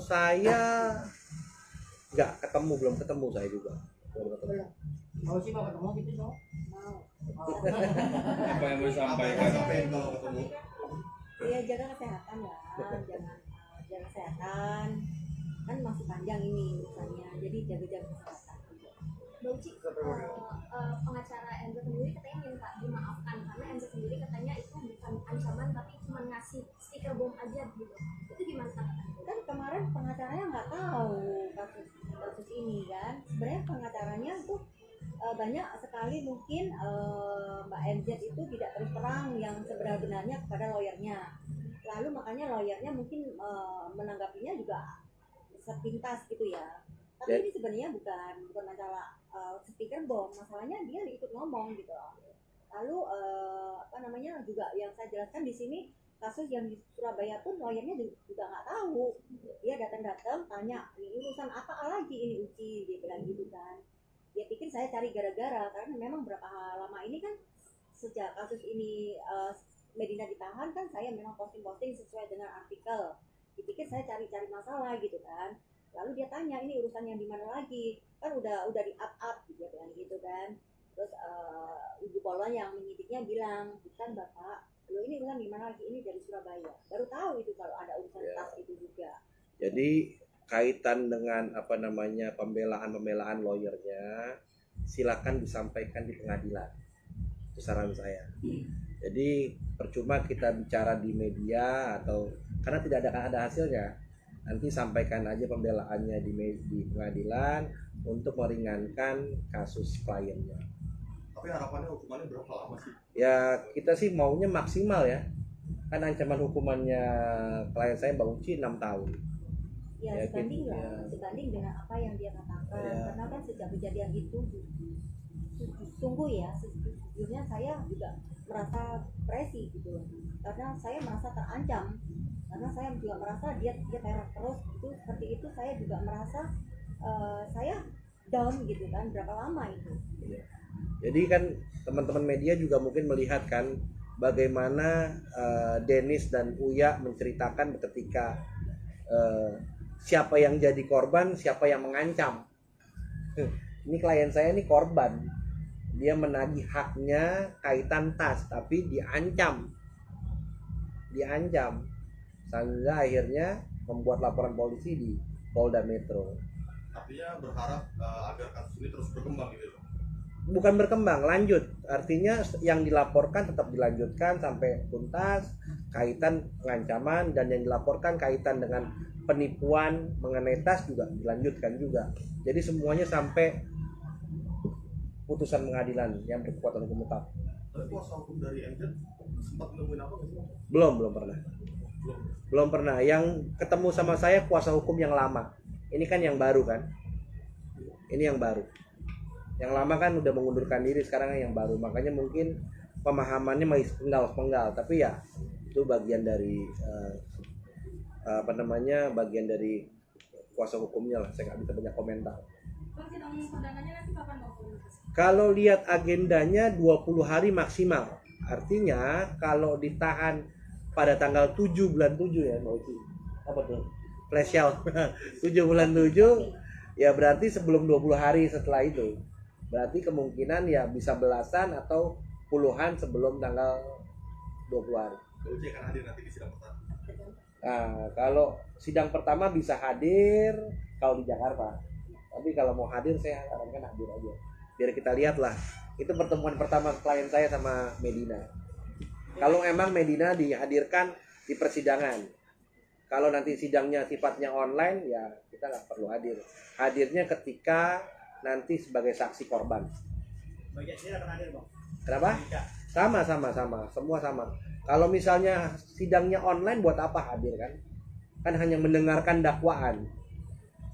Saya nggak ketemu, belum ketemu saya juga. Belum ketemu. Belum. Mau sih mau ketemu gitu dong? Mau. Apa yang mau disampaikan? Kalau ketemu Ya jaga kesehatan lah, jaga kesehatan. Kan masih panjang ini urusannya, jadi jaga kesehatan. Mbak Uci, pengacara Enzo sendiri katanya minta dimaafkan karena Enzo sendiri katanya itu bukan ancaman tapi cuma ngasih stiker bom aja gitu. Itu gimana tanggapannya? Kan kemarin pengacaranya nggak tahu kasus ini kan. Sebenarnya pengacaranya tuh banyak sekali mungkin Mbak MZ itu tidak terus terang yang sebenarnya kepada lawyernya. Lalu makanya lawyernya mungkin menanggapinya juga sepintas gitu ya. Tapi ini sebenarnya bukan masalah stiker bom, masalahnya dia ikut ngomong gitu loh. Lalu juga yang saya jelaskan di sini kasus yang di Surabaya pun lawyernya juga nggak tahu. Dia datang tanya, ini urusan apa lagi ini Uci, dia bilang gitu kan. Dia pikir saya cari gara-gara karena memang berapa lama ini kan sejak kasus ini Medina ditahan kan saya memang posting sesuai dengan artikel. Dipikir saya cari masalah gitu kan. Lalu dia tanya ini urusan yang di mana lagi, kan udah di up dia bilang gitu kan. Terus ibu polwan yang menyidiknya bilang bukan bapak, lo ini urusan di mana lagi, ini dari Surabaya. Baru tahu itu kalau ada urusan tas itu juga. Jadi kaitan dengan pembelaan lawyernya silakan disampaikan di pengadilan. Itu saran saya. Jadi percuma kita bicara di media atau karena tidak ada hasilnya. Nanti sampaikan aja pembelaannya di pengadilan untuk meringankan kasus kliennya. tapi harapannya hukumannya berapa lama sih? Ya kita sih maunya maksimal ya. Kan ancaman hukumannya klien saya Mbak Uci 6 tahun. Ya sebanding dengan apa yang dia katakan. Ya. Karena kan sejak kejadian itu sejujurnya saya juga merasa presi gitu. Karena saya merasa terancam. Karena saya juga merasa dia teror terus itu seperti itu, saya juga merasa saya down gitu kan, berapa lama itu. Ya. Jadi kan teman-teman media juga mungkin melihat kan bagaimana Dennis dan Uya menceritakan ketika siapa yang jadi korban, siapa yang mengancam. Ini klien saya ini korban, dia menagih haknya kaitan tas, tapi diancam, sehingga akhirnya membuat laporan polisi di Polda Metro. Artinya berharap agar kasus ini terus berkembang gitu. Bukan berkembang, lanjut. Artinya yang dilaporkan tetap dilanjutkan sampai tuntas kaitan pengancaman, dan yang dilaporkan kaitan dengan penipuan mengenai tas juga dilanjutkan juga. Jadi semuanya sampai putusan pengadilan yang berkekuatan hukum tetap. Tapi kuasa hukum dari MZ sempat nemuin apa nggak sih? Belum pernah. Yang ketemu sama saya kuasa hukum yang lama. Ini kan yang baru kan? Ini yang baru. Yang lama kan udah mengundurkan diri, sekarang yang baru. Makanya mungkin pemahamannya masih penggal. Tapi ya itu bagian dari bagian dari kuasa hukumnya lah. Saya nggak bisa banyak komentar. Bang, sidang perdananya nanti kapan Bang? Kalau lihat agendanya 20 hari maksimal. Artinya kalau ditahan pada tanggal 7 bulan 7 ya, Mbak Uci. Apa tuh? Flash sale. 7 bulan 7 ya berarti sebelum 20 hari setelah itu. Berarti kemungkinan ya bisa belasan atau puluhan sebelum tanggal 20 hari. Uji akan hadir nanti di sidang pertama. Nah, kalau sidang pertama bisa hadir kalau di Jakarta. Tapi kalau mau hadir saya sarankan hadir aja. Biar kita lihat lah. Itu pertemuan pertama klien saya sama Medina. Kalau emang Medina dihadirkan di persidangan. Kalau nanti sidangnya sifatnya online ya kita nggak perlu hadir. Hadirnya ketika nanti sebagai saksi korban. Bagian sini akan hadir, Bang. Kenapa? Sama. Semua sama. Kalau misalnya sidangnya online buat apa hadir kan? Kan hanya mendengarkan dakwaan.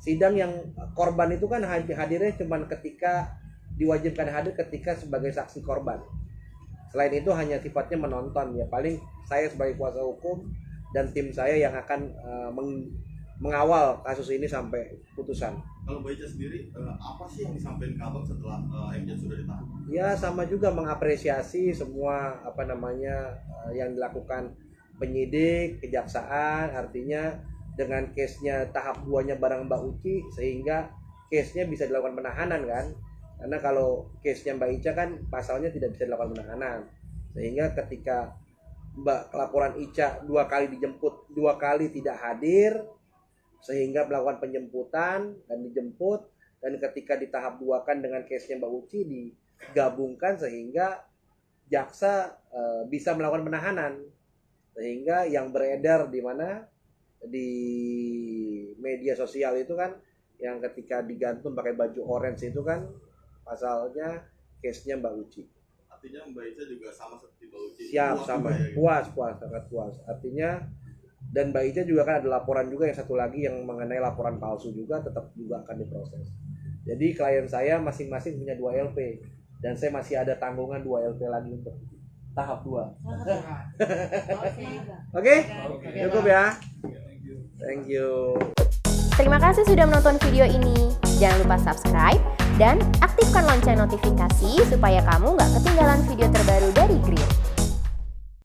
Sidang yang korban itu kan hadirnya cuma ketika diwajibkan hadir ketika sebagai saksi korban. Selain itu hanya sifatnya menonton ya. Paling saya sebagai kuasa hukum dan tim saya yang akan mengawal kasus ini sampai putusan. Kalau Mbak Ica sendiri, apa sih yang disampaikan ke Abang setelah MJ sudah ditahan? Ya sama juga mengapresiasi semua yang dilakukan penyidik, kejaksaan. Artinya dengan case-nya tahap 2-nya bareng Mbak Uci, sehingga case-nya bisa dilakukan penahanan kan. Karena kalau case-nya Mbak Ica kan pasalnya tidak bisa dilakukan penahanan. Sehingga ketika laporan Ica 2 kali dijemput, 2 kali tidak hadir, sehingga melakukan penjemputan dan dijemput, dan ketika di tahap 2 kan dengan case-nya Mbak Uci digabungkan sehingga jaksa bisa melakukan penahanan. Sehingga yang beredar di mana di media sosial itu kan yang ketika digantung pakai baju orange itu kan pasalnya case-nya Mbak Uci. Artinya Mbak Ica juga sama seperti Mbak Uci. Siap, Puas sama. juga ya, gitu. Puas, sangat puas. Artinya dan Mbak Ica juga kan ada laporan juga yang satu lagi yang mengenai laporan palsu juga tetap juga akan diproses. Jadi klien saya masing-masing punya 2 LP dan saya masih ada tanggungan 2 LP lagi untuk tahap 2. Oke? Cukup ya. Thank you. Terima kasih sudah menonton video ini. Jangan lupa subscribe dan aktifkan lonceng notifikasi supaya kamu nggak ketinggalan video terbaru dari Grill.